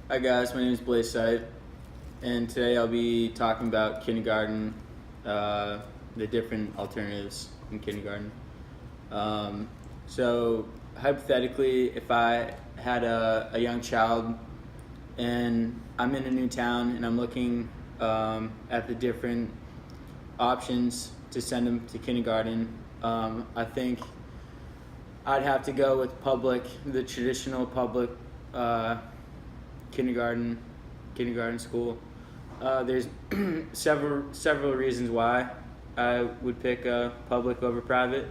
Hi guys, my name is Blaise Sight, and today I'll be talking about kindergarten, the different alternatives in kindergarten. So hypothetically, if I had a young child and I'm in a new town and I'm looking at the different options to send them to kindergarten, I think I'd have to go with the traditional public kindergarten school. There's several reasons why I would pick public over private,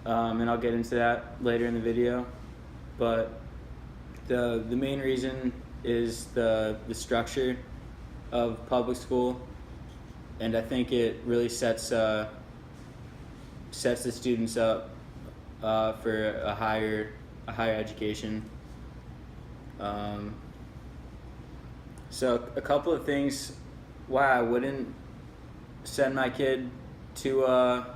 and I'll get into that later in the video. But the main reason is the structure of public school, and I think it really sets the students up for a higher education. So a couple of things why I wouldn't send my kid to a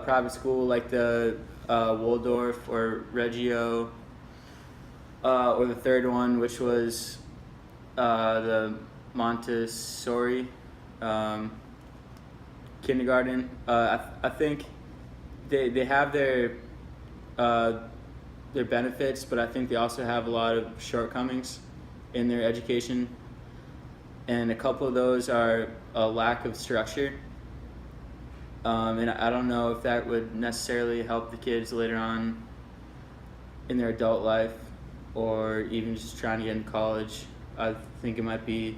private school like the Waldorf or Reggio, or the third one, which was the Montessori kindergarten. I think they have their benefits, but I think they also have a lot of shortcomings in their education, and a couple of those are a lack of structure, and I don't know if that would necessarily help the kids later on in their adult life or even just trying to get into college. I think it might be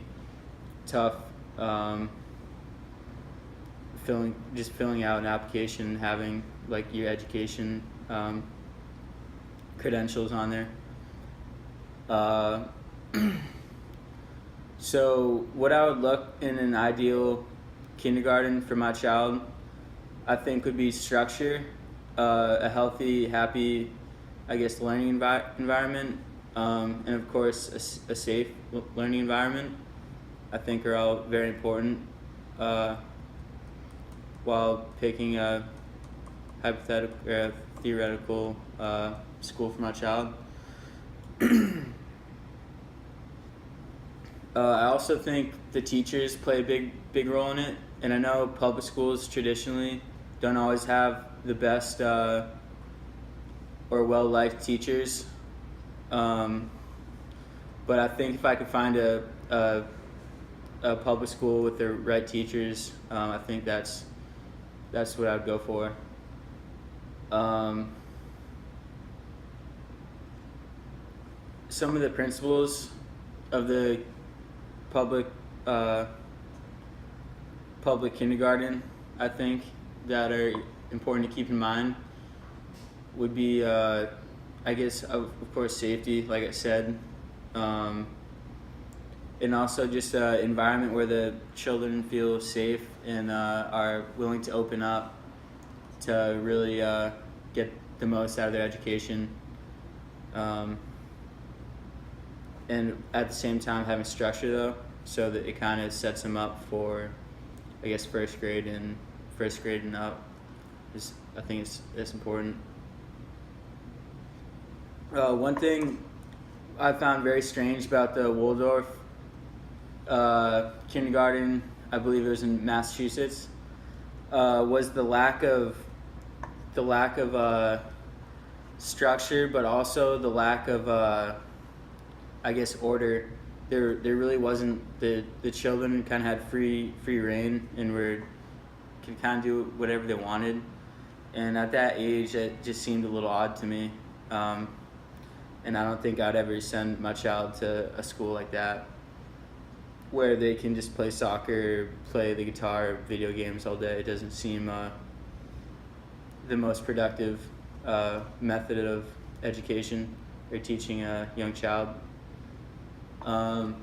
tough filling out an application, having like your education credentials on there. So what I would look in an ideal kindergarten for my child, I think, would be structure, a healthy, happy, learning environment, and of course a safe learning environment. I think are all very important while picking a hypothetical or a theoretical school for my child. I also think the teachers play a big role in it, and I know public schools traditionally don't always have the best or well-liked teachers, but I think if I could find a public school with the right teachers, I think that's what I would go for. Some of the principles of the public kindergarten, I think, that are important to keep in mind would be, of course, safety, like I said, and also just an environment where the children feel safe and are willing to open up to really get the most out of their education. And at the same time having structure, though, so that it kind of sets them up for, first grade and up. I think it's important. One thing I found very strange about the Waldorf kindergarten, I believe it was in Massachusetts, was the lack of structure, but also the lack of order. There really wasn't. The children kind of had free reign and could kind of do whatever they wanted, and at that age it just seemed a little odd to me, and I don't think I'd ever send my child to a school like that where they can just play soccer, play the guitar, video games all day. It doesn't seem the most productive method of education or teaching a young child. Out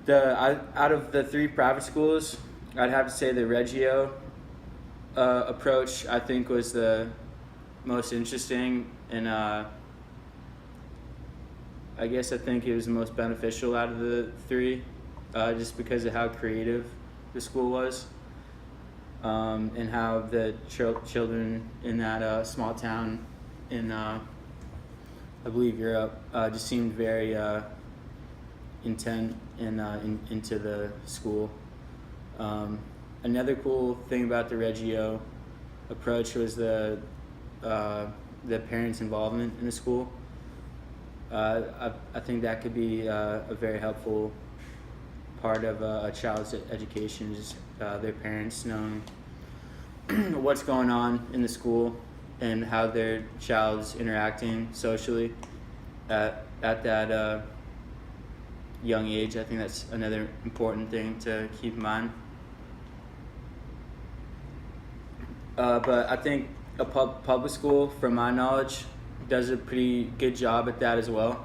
of the three private schools, I'd have to say the Reggio approach, I think, was the most interesting, and I think it was the most beneficial out of the three, just because of how creative the school was, and how the children in that small town in I believe Europe, just seemed very intent into the school. Another cool thing about the Reggio approach was the parents' involvement in the school. I think that could be a very helpful part of a child's education, just their parents knowing what's going on in the school and how their child's interacting socially at that young age. I think that's another important thing to keep in mind. But I think a public school, from my knowledge, does a pretty good job at that as well,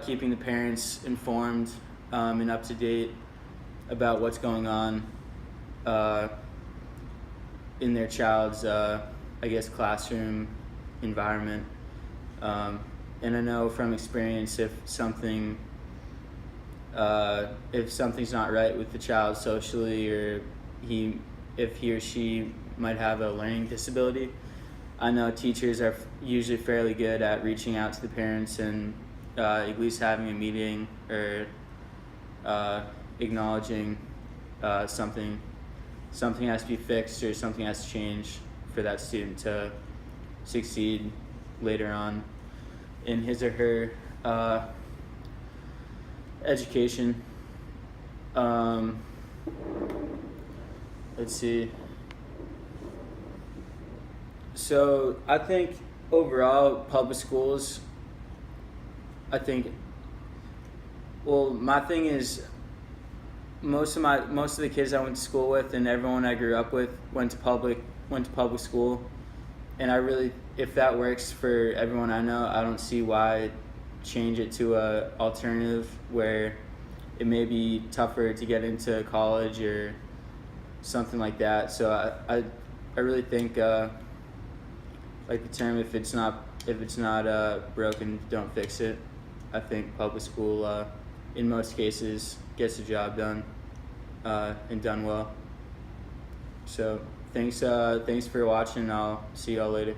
keeping the parents informed and up to date about what's going on in their child's, classroom environment. And I know from experience, if something's not right with the child socially, or if he or she might have a learning disability, I know teachers are usually fairly good at reaching out to the parents and at least having a meeting or acknowledging something has to be fixed or something has to change for that student to succeed later on in his or her education. Let's see. So I think overall public schools, my thing is most of the kids I went to school with and everyone I grew up with went to public school, and if that works for everyone I know, I don't see why change it to a alternative where it may be tougher to get into college or something like that. So I really think like the term, if it's not broken, don't fix it. I think public school in most cases gets the job done and done well. So thanks for watching. I'll see y'all later.